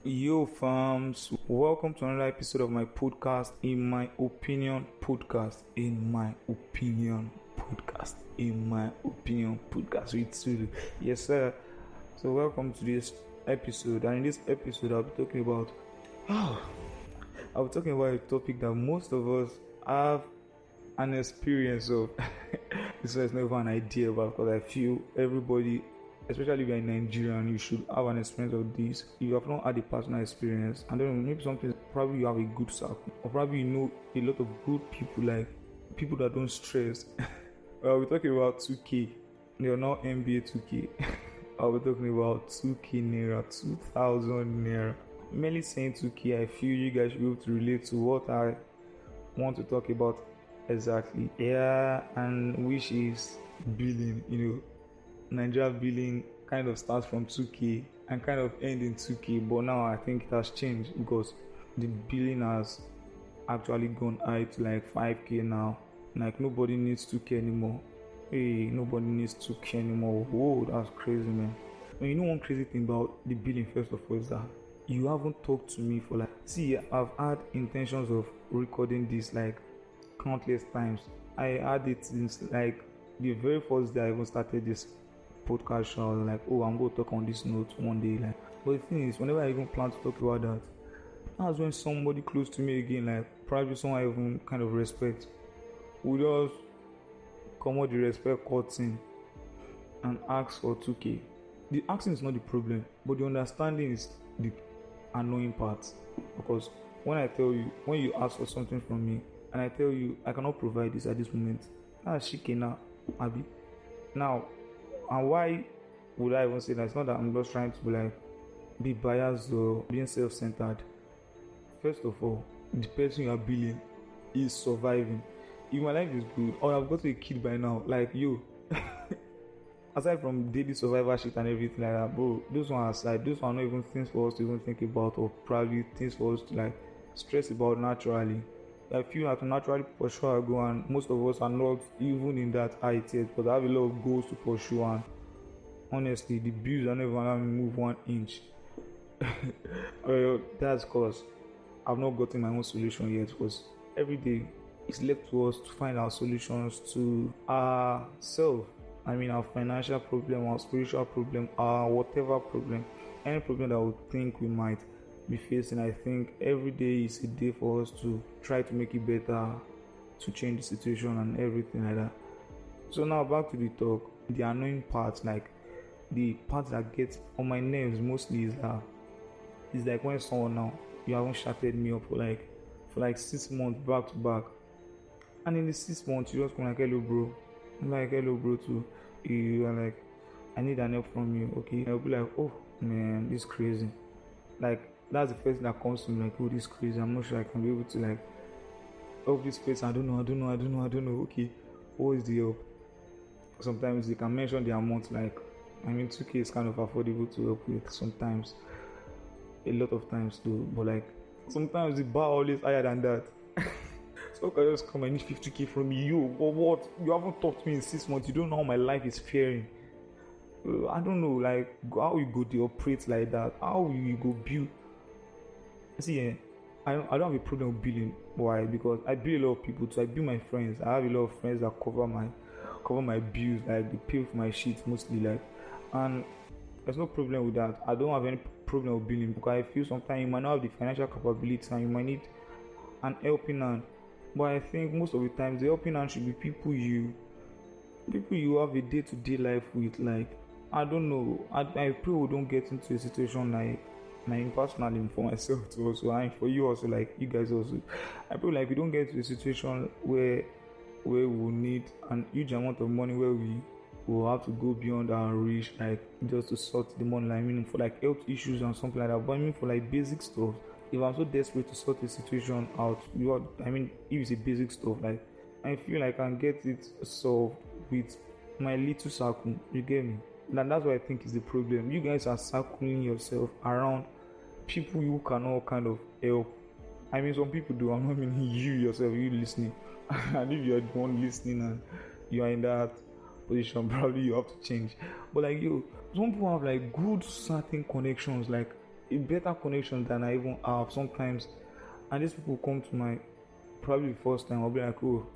Yo, fams, welcome to another episode of my podcast. In my opinion, podcast. With Sulu. Yes, sir. So, welcome to this episode. And in this episode, I'll be talking about a topic that most of us have an experience of. This is never an idea about, because I feel everybody, especially if you're in Nigeria, and you should have an experience of this. If you have not had a personal experience, and then maybe something, probably you have a good circle, or probably you know a lot of good people, like people that don't stress. Well, we're talking about 2K. You're not NBA 2K. We're talking about 2K Naira, 2000 Naira. Mainly saying 2K, I feel you guys should be able to relate to what I want to talk about exactly. Yeah, and which is billing, Nigeria billing kind of starts from 2K and kind of end in 2K, but now I think it has changed because the billing has actually gone high to like 5K now. Like nobody needs 2K anymore. Hey, nobody needs 2K anymore. Whoa, that's crazy, man. And you know one crazy thing about the billing, first of all, is that you haven't talked to me for I've had intentions of recording this like countless times. I had it since like the very first day I even started this podcast show. I was like, I'm going to talk on this note one day. But the thing is, whenever I even plan to talk about that, that's when somebody close to me again, like probably someone I even kind of respect, will just come out the respect curtain and ask for 2K. The asking is not the problem, but the understanding is the annoying part. Because when you ask for something from me, and I tell you I cannot provide this at this moment, that's shikena, Abi. Now, and why would I even say that? It's not that I'm just trying to be biased or being self-centered. First of all, the person you are billing is surviving. If my life is good, or I've got a kid by now, like you. Aside from daily survival shit and everything like that, bro, those one aside, those are not even things for us to even think about, or probably things for us to stress about naturally. I feel like to naturally pursue our goal, and most of us are not even in that height yet, but I have a lot of goals to pursue, and honestly, the bills are never allowing me move 1 inch. Well, that's because I've not gotten my own solution yet, because every day it's left to us to find our solutions to ourselves. Our financial problem, our spiritual problem, our whatever problem, any problem that we think we might be facing. I think every day is a day for us to try to make it better, to change the situation and everything like that. So now back to the talk. The annoying part, like the part that gets on my nerves mostly, is like when someone, now you haven't shouted me up for 6 months back to back, and in the 6 months you just come like, hello bro. I'm like, hello bro too. You are like, I need an help from you, okay? I'll be like, oh man, this is crazy. Like, that's the first thing that comes to me, like, oh, this is crazy. I'm not sure I can be able to help this person. I don't know. Okay, what is the help? Sometimes they can mention the amount, 2K is kind of affordable to help with sometimes, a lot of times too, but sometimes the bar always higher than that. So can I just come and need 50K from you? Or what? You haven't talked to me in 6 months. You don't know how my life is faring. I don't know, how you go to operate like that. How you go build. See, I don't have a problem with billing. Why? Because I bill a lot of people too. I bill my friends. I have a lot of friends that cover my bills. They pay for my shit mostly. And there's no problem with that. I don't have any problem with billing, because I feel sometimes you might not have the financial capability and you might need an helping hand. But I think most of the times the helping hand should be people you have a day-to-day life with. I don't know. I pray we don't get into a situation personally for myself too also, and for you also, you guys also. I feel we don't get to a situation where we will need an huge amount of money, where we will have to go beyond our reach, just to sort the money. For health issues and something like that. But for basic stuff, if I'm so desperate to sort the situation out, if it's a basic stuff, I feel I can get it solved with my little circle. You get me? And that's what I think is the problem. You guys are circling yourself around people you cannot kind of help. Some people do. I'm not meaning you yourself, you listening. And if you're the one listening and you are in that position, probably you have to change. But some people have good certain connections, a better connection than I even have sometimes. And these people come to my probably the first time, I'll be like, oh,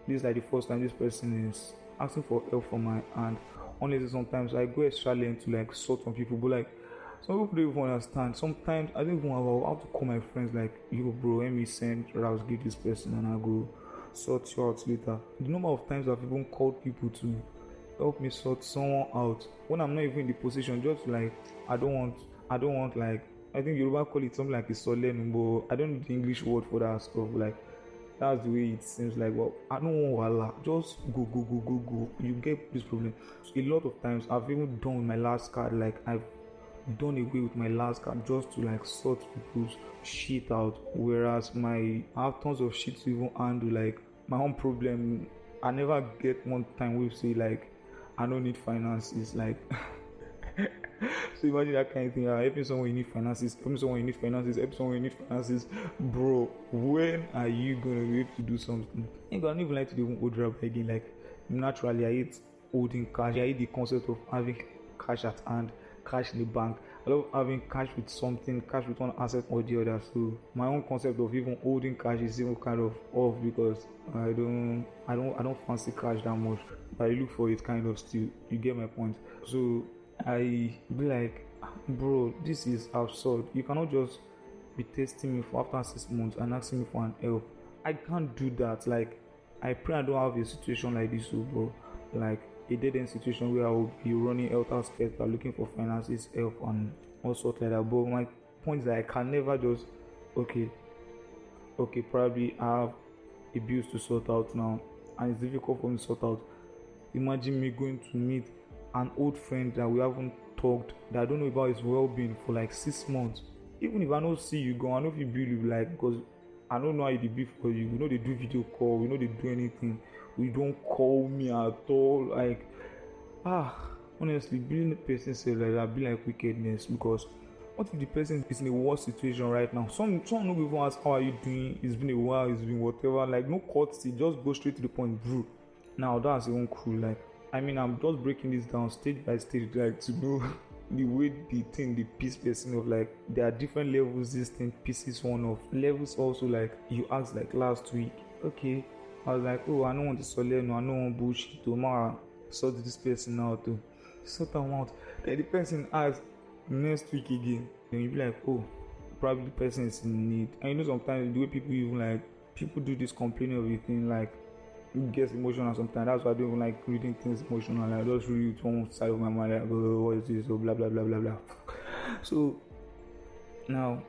this is like the first time this person is asking for help from my hand. Honestly, sometimes I go extra length to like sort on people, but like some people don't even understand. Sometimes I don't even have to call my friends like, yo, bro, let me send routes, give this person, and I go sort you out later. The number of times I've even called people to help me sort someone out when I'm not even in the position, just like I don't want like I think Yoruba call it something like a solemn, but I don't know the English word for that stuff. Like that's the way it seems like. Well, I don't want wala. Just go, go, go, go, go. You get this problem. A lot of times I've even done my last card. Like I've done away with my last card just to like sort people's shit out. Whereas I have tons of shit to even handle. Like my own problem. I never get one time we say like I don't need finances. Like so imagine that kind of thing. Helping someone you need finances, helping someone you need finances, helping someone you need finances. Bro, when are you gonna be able to do something? I don't even like to do old rap again. Like naturally I hate holding cash. I hate the concept of having cash at hand, cash in the bank. I love having cash with something, cash with one asset or the other. So my own concept of even holding cash is even kind of off because I don't fancy cash that much. But I look for it kind of still. You get my point. So I be like, bro, this is absurd. You cannot just be testing me for after 6 months and asking me for an help. I can't do that. Like, I pray I don't have a situation like this, bro. Like a dead end situation where I will be running helter skelter looking for finances, help, and all sorts like that. But my point is that I can never just, okay, probably I have a bills to sort out now, and it's difficult for me to sort out. Imagine me going to meet an old friend that we haven't talked, that I don't know about his well-being for like 6 months. Even if I don't see you go, I know if you build you like because I don't know how it be for you. We know they do video call, we know they do anything. We don't call me at all. Like honestly, being a person say like that be like wickedness because what if the person is in a worse situation right now? Some no even ask how are you doing? It's been a while, it's been whatever, like no courtesy, just go straight to the point, bro. Now that's even cool. Like I mean, I'm just breaking this down stage by stage, like to know the way the piece person of like there are different levels. This thing pieces one of levels also like you asked like last week. Okay, I was like, oh, I don't want to solemn, I don't want bullshit. Tomorrow, sort this person out to sort them out. Then the person asks next week again, then you be like, oh, probably the person is in need. And you know sometimes the way people even like people do this complaining of a thing like gets emotional sometimes. That's why I don't even like reading things emotional. Like, I just read it one side of my mind, like, oh, what is this? Oh, blah blah blah blah blah. So now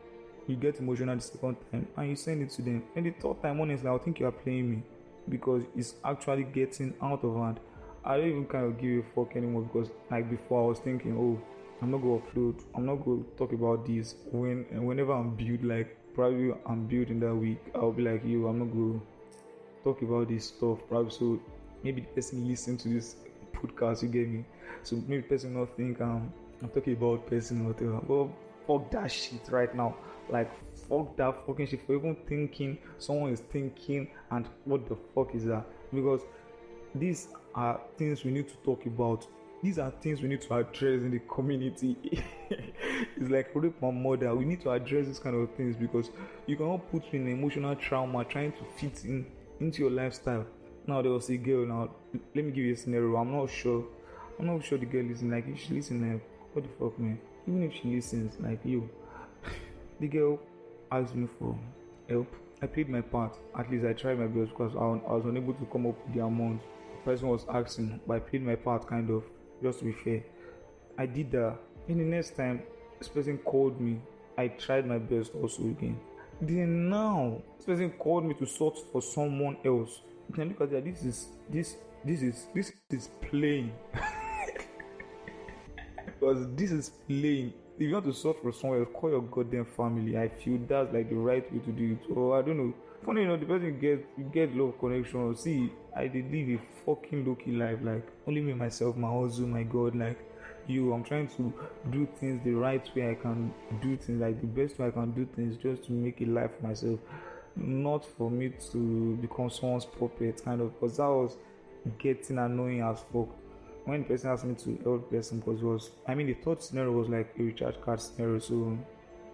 you get emotional the second time and you send it to them. And the third time, honestly, I think you are playing me because it's actually getting out of hand. I don't even kind of give a fuck anymore because like before I was thinking, oh, I'm not gonna upload, I'm not gonna talk about this whenever I'm built, like probably I'm built in that week, I'll be like, yo, I'm not gonna talk about this stuff probably so maybe the person listen to this podcast, you get me, so maybe the person not think I'm talking about person or whatever, but fuck that shit right now. Like fuck that fucking shit for even thinking someone is thinking, and what the fuck is that? Because these are things we need to talk about. These are things we need to address in the community. It's like rape my mother. We need to address these kind of things because you cannot put me in emotional trauma trying to fit in into your lifestyle. Now there was a girl. Now let me give you a scenario. I'm not sure the girl listens. Like if she listens, like what the fuck, man. Even if she listens, like you, the girl asked me for help. I played my part. At least I tried my best because I was unable to come up with the amount the person was asking, but I played my part kind of, just to be fair. I did that. And the next time this person called me, I tried my best also again. Then now this person called me to sort for someone else. Then look at that. This is playing. Because this is playing. If you want to sort for someone else, call your goddamn family. I feel that's like the right way to do it. Or I don't know. Funny enough, the person get love connection. See, I did live a fucking low-key life. Like only me, myself, my husband, my God. Like you, I'm trying to do things the right way I can do things, like the best way I can do things, just to make a life for myself, not for me to become someone's puppet, kind of. Because that was getting annoying as fuck. when the person asked me to help the person, because it was, I mean, the third scenario was like a recharge card scenario, so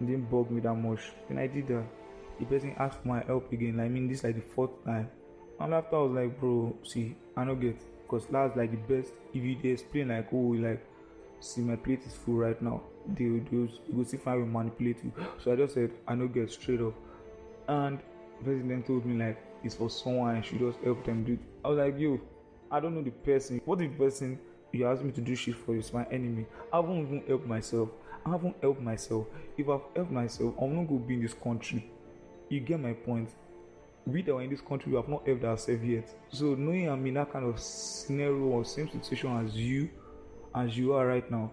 it didn't bug me that much. When I did that, the person asked for my help again. I mean, this is like the fourth time. And after I was like, bro, see, I don't get, because that's like the best. If you dey explain like, oh, like, see, my plate is full right now, they go see if I will manipulate you. So I just said, I don't get straight up. And the person then told me like it's for someone, I should just help them do it. I was like, yo, I don't know the person. What if the person you asked me to do shit for is my enemy? I haven't even helped myself. I haven't helped myself. If I've helped myself, I'm not going to be in this country. You get my point? We that were in this country, we have not helped ourselves yet. So knowing I'm in that kind of scenario or same situation as you are right now,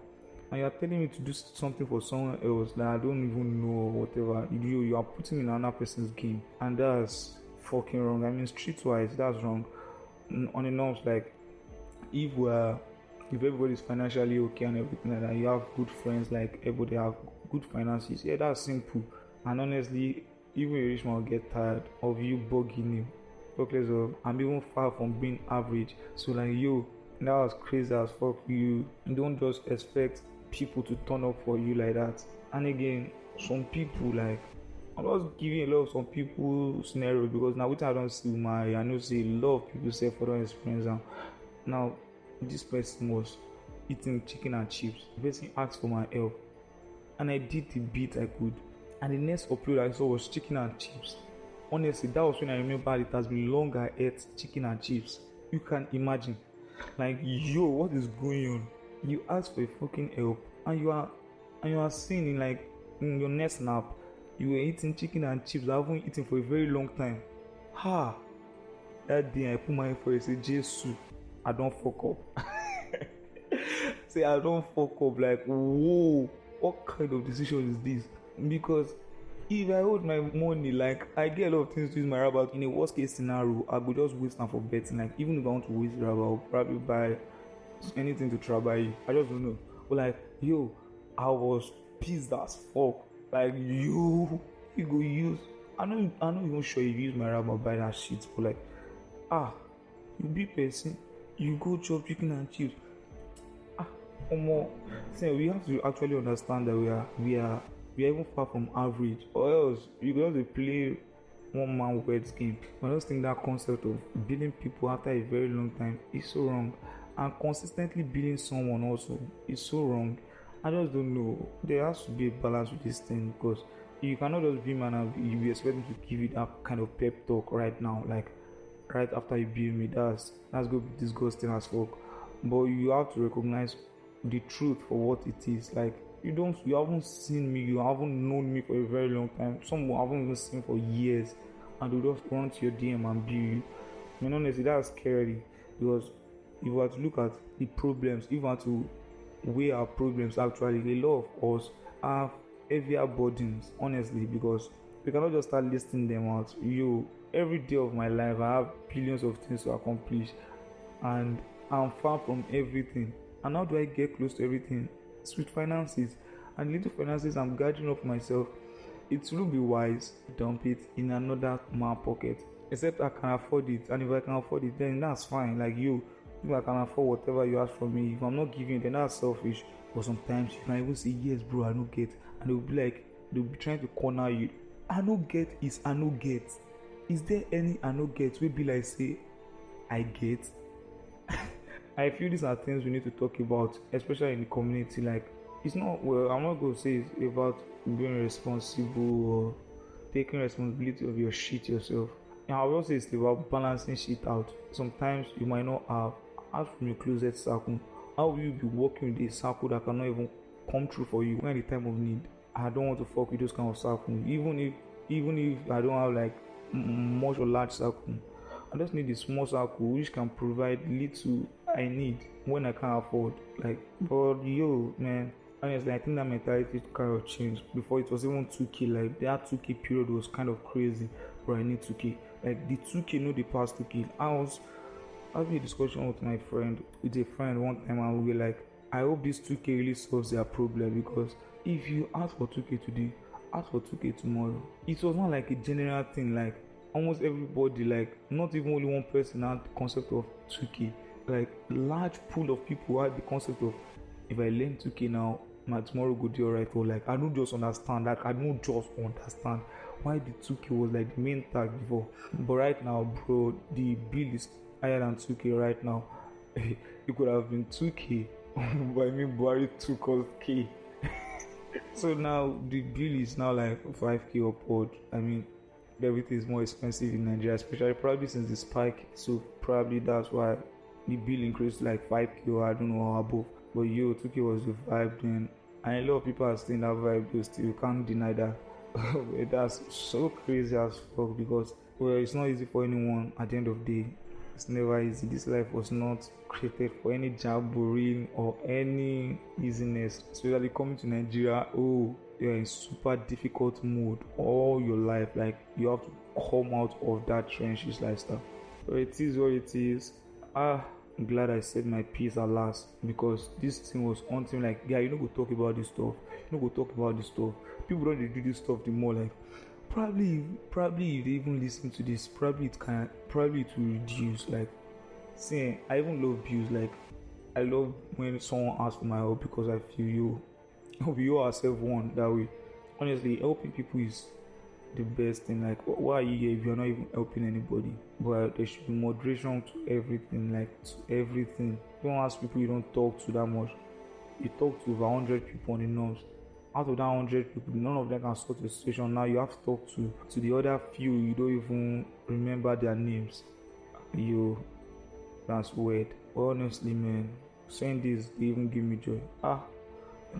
and you are telling me to do something for someone else that I don't even know or whatever, you are putting me in another person's game, and that's fucking wrong. I mean, streetwise, that's wrong. On the norms, like, if everybody's financially okay and everything like that, you have good friends, like everybody have good finances, yeah, that's simple. And honestly, even a rich man will get tired of you bugging him. Because I'm even far from being average. So like, yo, that was crazy as fuck. You don't just expect people to turn up for you like that. And again, some people, like, I'm just giving a lot of some people scenarios, because now which I don't see my, I know see a lot of people say for their experience. And now this person was eating chicken and chips. The person asked for my help, and I did the bit I could. And the next upload I saw was chicken and chips. Honestly, that was when I remember it has been long I ate chicken and chips. You can imagine, like, yo, what is going on? You asked for a fucking help, and you are seeing in, like, in your next snap, you were eating chicken and chips I haven't eaten for a very long time. Ha! That day I put my head for it, say, Jesus, I don't fuck up. Say, I don't fuck up. Like, whoa, what kind of decision is this? Because if I hold my money, like, I get a lot of things to use my rabbit. In a worst case scenario, I could just waste time for betting. Like, even if I want to waste rabbit, I'll probably buy anything to try buy. I just don't know. But like, yo, I was pissed as fuck. Like, you go use. I'm not even sure if you use my rabbit buy that shit. But like, you be person, you go chop chicken and chips. So we have to actually understand that we are even far from average, or else you go to play one man words game. I just think that concept of billing people after a very long time is so wrong, and consistently billing someone also is so wrong. I just don't know. There has to be a balance with this thing, because you cannot just be man and you be expecting to give it that kind of pep talk right now, like right after you bill me. That's going to be disgusting as fuck. But you have to recognize the truth for what it is. Like, you haven't seen me, you haven't known me for a very long time. Some haven't even seen for years, and they just run to your DM and bill you. I mean, honestly, that's scary, because if you were to look at the problems, if you were to weigh our problems, actually, a lot of us have heavier burdens, honestly, because we cannot just start listing them out. Every day of my life, I have billions of things to accomplish, and I'm far from everything. And how do I get close to everything? It's with finances. And little finances I'm gathering up myself. It will be wise to dump it in another man pocket. Except I can afford it. And if I can afford it, then that's fine. Like, if I can afford whatever you ask from me, if I'm not giving, then that's selfish. But sometimes you can even say, yes, bro, I don't get. And they'll be trying to corner you. I don't get is I don't get. Is there any I don't get? Will be like, say, I get. I feel these are things we need to talk about, especially in the community. Like, it's not, well, I'm not going to say it's about being responsible or taking responsibility of your shit yourself. And I will say it's about balancing shit out. Sometimes you might not have. Ask from your closest circle. How will you be working with a circle that cannot even come true for you when the time of need? I don't want to fuck with those kind of circles. Even if I don't have like much or large circle, I just need a small circle which can provide little I need when I can't afford. Like, but man, honestly, I think that mentality kind of changed. Before it was even 2K, like that 2K period was kind of crazy, but I need 2K. Like the 2K, no, the past 2K. I was having a discussion with a friend one time, and we were like, I hope this 2K really solves their problem, because if you ask for 2K today, ask for 2K tomorrow. It was not like a general thing, like almost everybody, like not even only one person had the concept of 2K. like large pool of people had the concept of if I learn 2K now, my tomorrow go do alright. Or like I don't just understand, like I don't just understand why the 2K was like the main tag before. But right now, bro, the bill is higher than 2K right now. It could have been 2K, but I mean Buhari took us K. So now the bill is now like 5K upward. I mean, everything is more expensive in Nigeria, especially probably since the spike. So probably that's why the bill increased to like 5K or I don't know or above. But 2K was the vibe then, and a lot of people are still in that vibe though. Still, you can't deny that. That's so crazy as fuck because well, it's not easy for anyone at the end of the day. It's never easy. This life was not created for any jabbering or any easiness. Especially coming to Nigeria, oh, you're in super difficult mood all your life. Like you have to come out of that trenches lifestyle. But it is what it is. I'm glad I said my piece at last because this thing was on thing like yeah, you know go talk about this stuff. You know go talk about this stuff. People don't do this stuff the more like probably if they even listen to this, probably it will reduce. Like see, I even love views. Like I love when someone asks for my help because I feel we all ourselves one that way. Honestly, helping people is the best thing. Like why are you here if you're not even helping anybody? But there should be moderation to everything, like to everything. Don't ask people you don't talk to that much. You talk to over 100 people on the norms. Out of that 100 people, none of them can sort the situation. Now you have to talk to the other few you don't even remember their names. That's weird. But honestly, man, saying this they even give me joy. I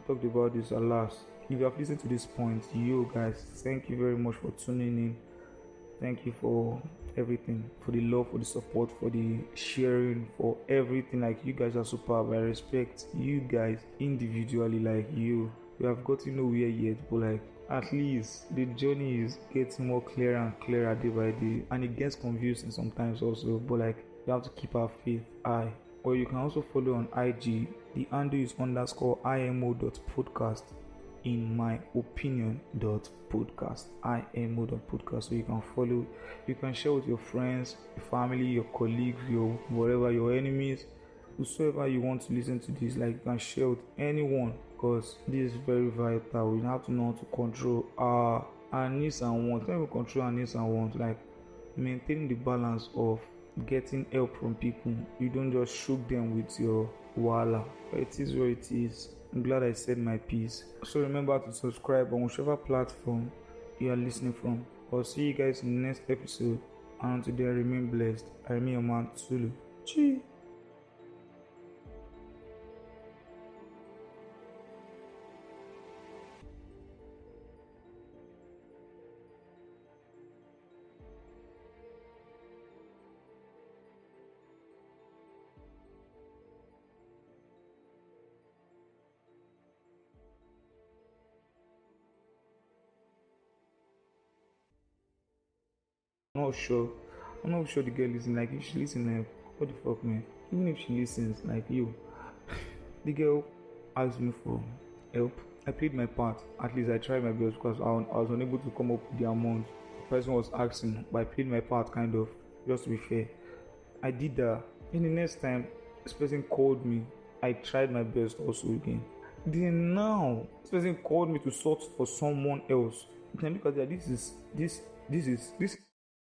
talked about this at last. If you have listened to this point, guys, thank you very much for tuning in. Thank you for everything, for the love, for the support, for the sharing, for everything. Like you guys are superb. I respect you guys individually. Like you have gotten nowhere yet, but like at least the journey is getting more clearer and clearer day by day, and it gets confusing sometimes also. But like you have to keep our faith high. Or you can also follow on IG. The handle is _IMO.podcast. In my opinion .podcast, IMO.podcast. So you can follow, you can share with your friends, your family, your colleagues, your whatever, your enemies, whosoever you want to listen to this. Like you can share with anyone because this is very vital. We have to know how to control our needs and wants. When we control our needs and wants, like maintaining the balance of getting help from people. You don't just shoot them with your wala. It is what it is. I'm glad I said my piece. So remember to subscribe on whichever platform you are listening from. I'll see you guys in the next episode. And until then, remain blessed. I remain your man, Tsulu. Chee. Not sure. I'm not sure the girl listens. Like if she listens, like what the fuck, man. Even if she listens, like the girl asked me for help. I played my part. At least I tried my best because I was unable to come up with the amount the person was asking. But I played my part, kind of, just to be fair. I did that. And the next time this person called me, I tried my best also again. Then now this person called me to sort for someone else. Then because this is